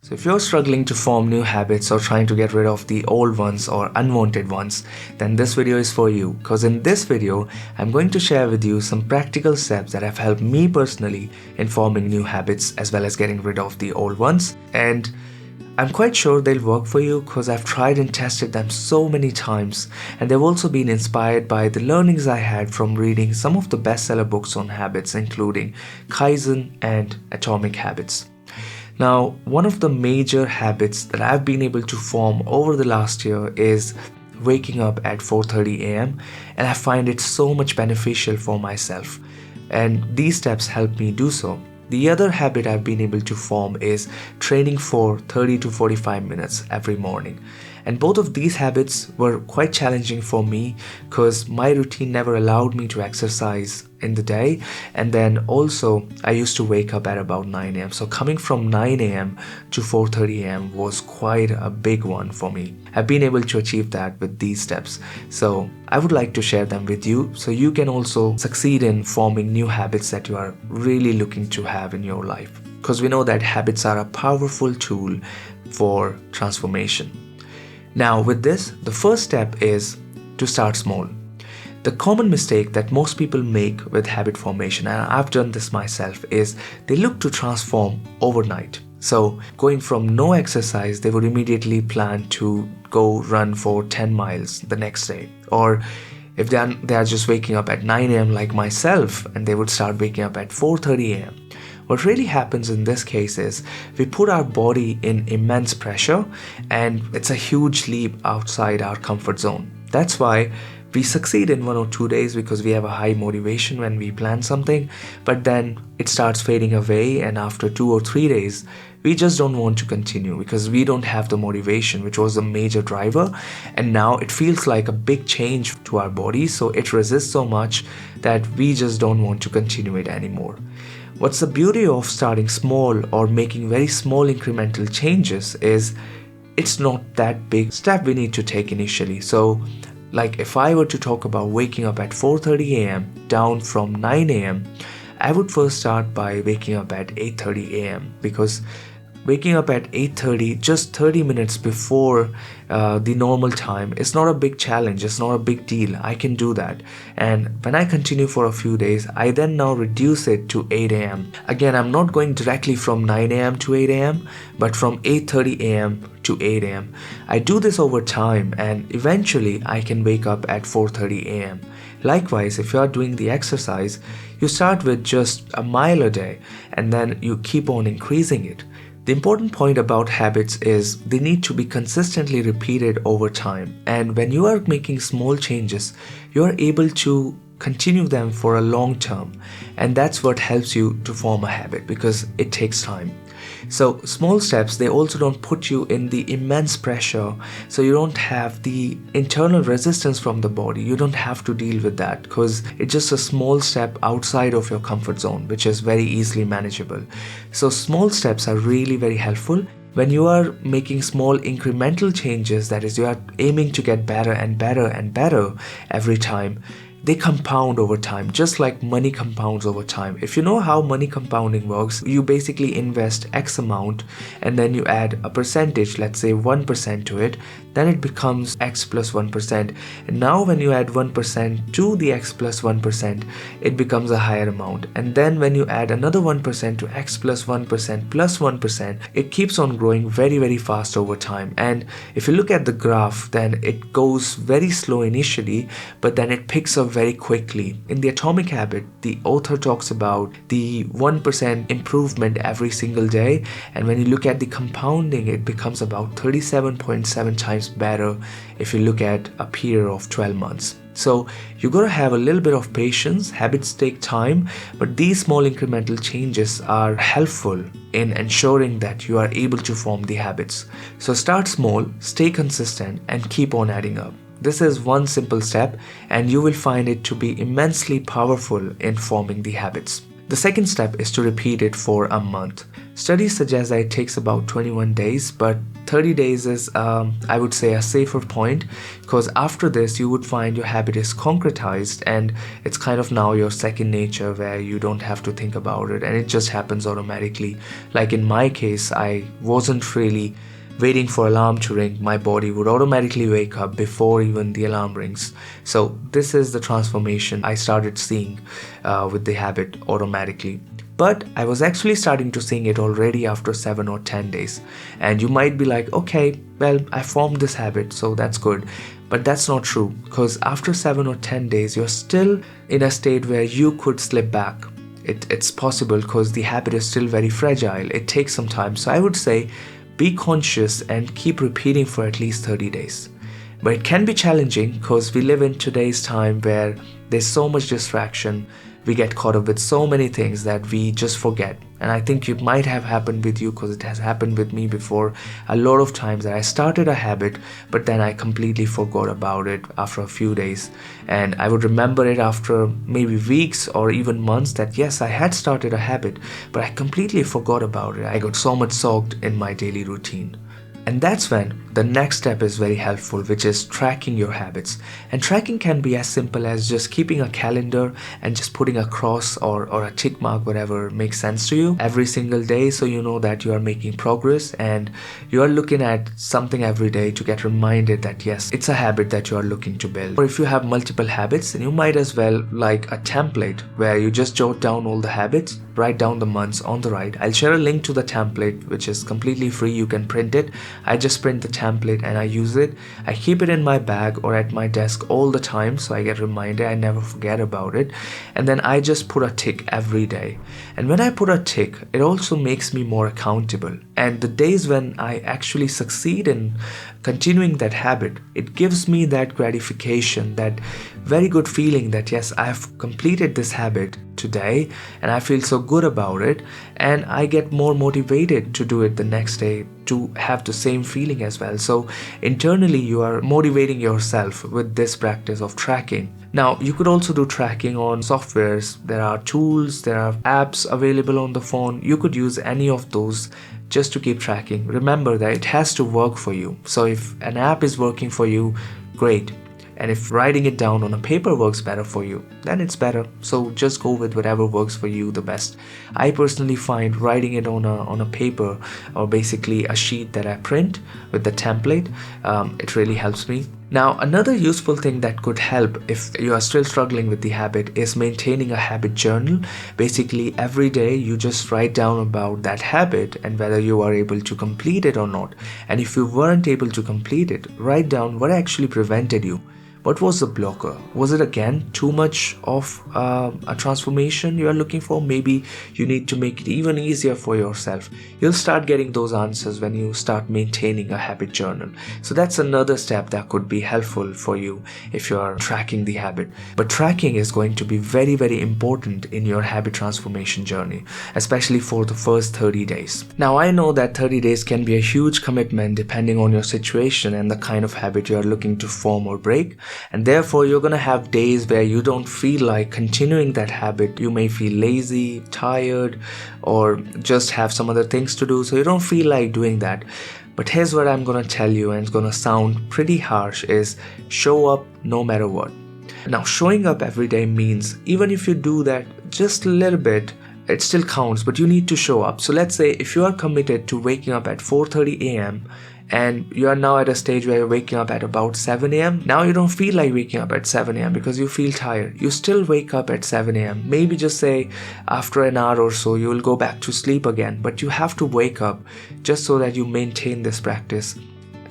So if you're struggling to form new habits or trying to get rid of the old ones or unwanted ones, then this video is for you, because in this video, I'm going to share with you some practical steps that have helped me personally in forming new habits as well as getting rid of the old ones. And I'm quite sure they'll work for you because I've tried and tested them so many times, and they've also been inspired by the learnings I had from reading some of the bestseller books on habits, including Kaizen and Atomic Habits. Now, one of the major habits that I've been able to form over the last year is waking up at 4:30 a.m. and I find it so much beneficial for myself, and these steps help me do so. The other habit I've been able to form is training for 30 to 45 minutes every morning. And both of these habits were quite challenging for me because my routine never allowed me to exercise in the day. And then also I used to wake up at about 9 a.m. So coming from 9 a.m. to 4:30 a.m. was quite a big one for me. I've been able to achieve that with these steps. So I would like to share them with you so you can also succeed in forming new habits that you are really looking to have in your life. Because we know that habits are a powerful tool for transformation. Now with this, the first step is to start small. The common mistake that most people make with habit formation, and I've done this myself, is they look to transform overnight. So going from no exercise, they would immediately plan to go run for 10 miles the next day. Or if they are just waking up at 9 a.m. like myself, and they would start waking up at 4:30 a.m. What really happens in this case is we put our body in immense pressure, and it's a huge leap outside our comfort zone. That's why we succeed in 1 or 2 days because we have a high motivation when we plan something, but then it starts fading away, and after 2 or 3 days, we just don't want to continue because we don't have the motivation, which was a major driver. And now it feels like a big change to our body, so it resists so much that we just don't want to continue it anymore. What's the beauty of starting small or making very small incremental changes is it's not that big step we need to take initially. So like if I were to talk about waking up at 4:30 a.m. down from 9 a.m., I would first start by waking up at 8:30 a.m. because waking up at 8:30, just 30 minutes before the normal time, is not a big challenge, it's not a big deal. I can do that. And when I continue for a few days, I then now reduce it to 8 a.m. Again, I'm not going directly from 9 a.m. to 8 a.m., but from 8:30 a.m. to 8 a.m. I do this over time, and eventually I can wake up at 4:30 a.m. Likewise, if you are doing the exercise, you start with just a mile a day, and then you keep on increasing it. The important point about habits is they need to be consistently repeated over time, and when you are making small changes, you are able to continue them for a long term, and that's what helps you to form a habit because it takes time. So small steps, they also don't put you in the immense pressure, so you don't have the internal resistance from the body. You don't have to deal with that because it's just a small step outside of your comfort zone, which is very easily manageable. So small steps are really very helpful. When you are making small incremental changes, that is, you are aiming to get better and better and better every time, they compound over time, just like money compounds over time. If you know how money compounding works, you basically invest X amount and then you add a percentage, let's say 1% to it, then it becomes X plus 1%. And now when you add 1% to the X plus 1%, it becomes a higher amount. And then when you add another 1% to X plus 1% plus 1%, it keeps on growing very, very fast over time. And if you look at the graph, then it goes very slow initially, but then it picks up very quickly. In the Atomic Habit, the author talks about the 1% improvement every single day, and when you look at the compounding, it becomes about 37.7 times better if you look at a period of 12 months. So you gotta have a little bit of patience. Habits take time, but these small incremental changes are helpful in ensuring that you are able to form the habits. So start small, stay consistent, and keep on adding up. This is one simple step, and you will find it to be immensely powerful in forming the habits. The second step is to repeat it for a month. Studies suggest that it takes about 21 days, but 30 days is, I would say, a safer point, because after this you would find your habit is concretized and it's kind of now your second nature, where you don't have to think about it and it just happens automatically. Like in my case, I wasn't really waiting for alarm to ring. My body would automatically wake up before even the alarm rings. So this is the transformation I started seeing with the habit automatically. But I was actually starting to seeing it already after 7 or 10 days. And you might be like, okay, well, I formed this habit, so that's good. But that's not true, because after 7 or 10 days, you're still in a state where you could slip back. It's possible, because the habit is still very fragile. It takes some time. So I would say, be conscious and keep repeating for at least 30 days. But it can be challenging, because we live in today's time where there's so much distraction. We get caught up with so many things that we just forget. And I think it might have happened with you, because it has happened with me before a lot of times, that I started a habit but then I completely forgot about it after a few days, and I would remember it after maybe weeks or even months that yes, I had started a habit, but I completely forgot about it. I got so much soaked in my daily routine. And that's when the next step is very helpful, which is tracking your habits. And tracking can be as simple as just keeping a calendar and just putting a cross or a tick mark, whatever makes sense to you, every single day, so you know that you are making progress and you are looking at something every day to get reminded that yes, it's a habit that you are looking to build. Or if you have multiple habits, then you might as well like a template where you just jot down all the habits, write down the months on the right. I'll share a link to the template, which is completely free. You can print it. I just print the template and I use it. I keep it in my bag or at my desk all the time, so I get reminded. I never forget about it. And then I just put a tick every day. And when I put a tick, it also makes me more accountable. And the days when I actually succeed in continuing that habit, it gives me that gratification, that very good feeling that yes, I've completed this habit today and I feel so good about it, and I get more motivated to do it the next day to have the same feeling as well. So internally you are motivating yourself with this practice of tracking. Now you could also do tracking on softwares. There are tools, there are apps available on the phone. You could use any of those just to keep tracking. Remember that it has to work for you. So if an app is working for you, great. And if writing it down on a paper works better for you, then it's better. So just go with whatever works for you the best. I personally find writing it on a paper, or basically a sheet that I print with the template, it really helps me. Now, another useful thing that could help if you are still struggling with the habit is maintaining a habit journal. Basically, every day you just write down about that habit and whether you are able to complete it or not. And if you weren't able to complete it, write down what actually prevented you. What was the blocker? Was it again too much of a transformation you are looking for? Maybe you need to make it even easier for yourself. You'll start getting those answers when you start maintaining a habit journal. So that's another step that could be helpful for you if you are tracking the habit. But tracking is going to be very, very important in your habit transformation journey, especially for the first 30 days. Now, I know that 30 days can be a huge commitment depending on your situation and the kind of habit you are looking to form or break. And therefore, you're going to have days where you don't feel like continuing that habit. You may feel lazy, tired, or just have some other things to do, so you don't feel like doing that. But here's what I'm going to tell you, and it's going to sound pretty harsh, is show up no matter what. Now, showing up every day means even if you do that just a little bit, it still counts, but you need to show up. So let's say if you are committed to waking up at 4:30 a.m. and you are now at a stage where you're waking up at about 7 a.m. Now you don't feel like waking up at 7 a.m. because you feel tired. You still wake up at 7 a.m. Maybe just say after an hour or so you will go back to sleep again, but you have to wake up just so that you maintain this practice.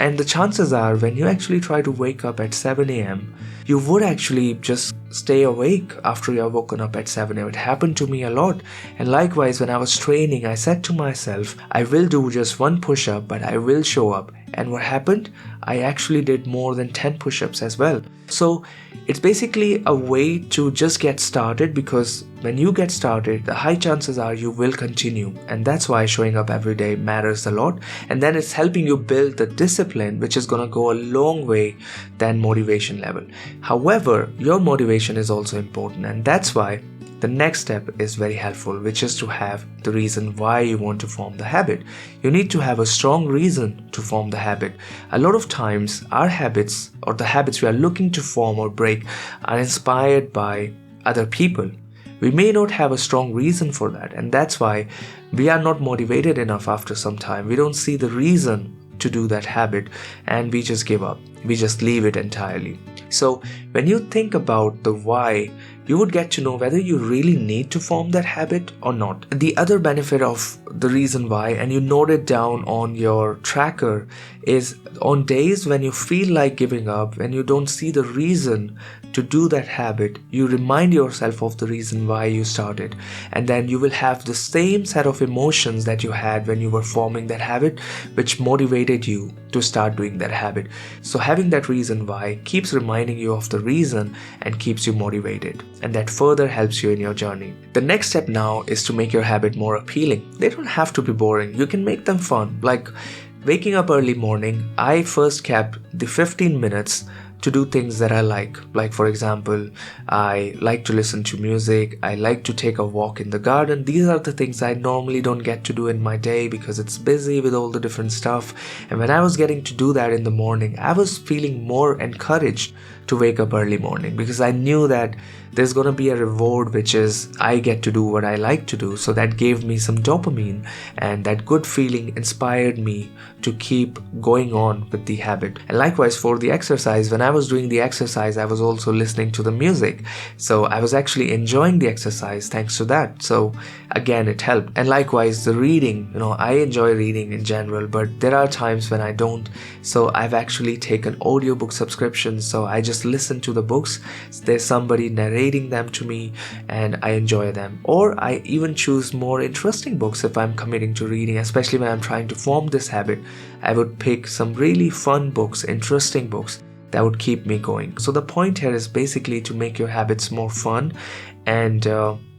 And the chances are when you actually try to wake up at 7 a.m., you would actually just stay awake after you're woken up at 7 a.m. It happened to me a lot. And likewise, when I was training, I said to myself, I will do just one push-up, but I will show up. And what happened? I actually did more than 10 push-ups as well. So it's basically a way to just get started, because when you get started, the high chances are you will continue. And that's why showing up every day matters a lot. And then it's helping you build the discipline, which is going to go a long way than motivation level. However, your motivation is also important, and that's why the next step is very helpful, which is to have the reason why you want to form the habit. You need to have a strong reason to form the habit. A lot of times, our habits or the habits we are looking to form or break are inspired by other people. We may not have a strong reason for that, and that's why we are not motivated enough after some time. We don't see the reason to do that habit and we just give up. We just leave it entirely. So when you think about the why, you would get to know whether you really need to form that habit or not. The other benefit of the reason why, and you note it down on your tracker, is on days when you feel like giving up and you don't see the reason to do that habit, you remind yourself of the reason why you started, and then you will have the same set of emotions that you had when you were forming that habit, which motivated you to start doing that habit. So having that reason why keeps reminding you of the reason and keeps you motivated, and that further helps you in your journey. The next step now is to make your habit more appealing. They don't have to be boring. You can make them fun. Like waking up early morning, I first kept the 15 minutes to do things that I like. Like for example, I like to listen to music, I like to take a walk in the garden. These are the things I normally don't get to do in my day because it's busy with all the different stuff. And when I was getting to do that in the morning, I was feeling more encouraged to wake up early morning because I knew that there's gonna be a reward, which is I get to do what I like to do. So that gave me some dopamine, and that good feeling inspired me to keep going on with the habit. And likewise for the exercise, when I was doing the exercise, I was also listening to the music. So I was actually enjoying the exercise thanks to that. So again, it helped. And likewise the reading, I enjoy reading in general, but there are times when I don't. So I've actually taken audiobook subscriptions. So I just listen to the books. There's somebody narrating them to me and I enjoy them. Or I even choose more interesting books if I'm committing to reading, especially when I'm trying to form this habit. I would pick some really fun books, interesting books that would keep me going. So the point here is basically to make your habits more fun and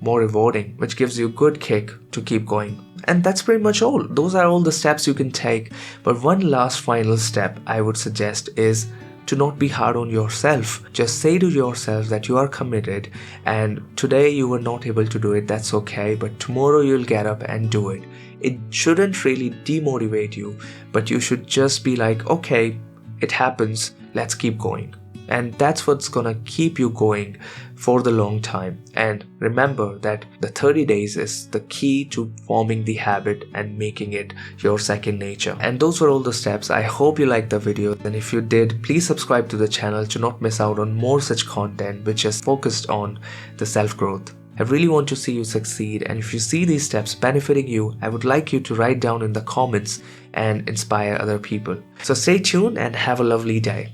more rewarding, which gives you a good kick to keep going. And that's pretty much all. Those are all the steps you can take. But one last final step I would suggest is to not be hard on yourself. Just say to yourself that you are committed, and today you were not able to do it, that's okay, but tomorrow you'll get up and do it. It shouldn't really demotivate you, but you should just be like, okay, it happens, let's keep going. And that's what's gonna keep you going for the long time. And remember that the 30 days is the key to forming the habit and making it your second nature. And those were all the steps. I hope you liked the video, and if you did, please subscribe to the channel to not miss out on more such content which is focused on the self-growth. I really want to see you succeed, and if you see these steps benefiting you, I would like you to write down in the comments and inspire other people. So stay tuned and have a lovely day.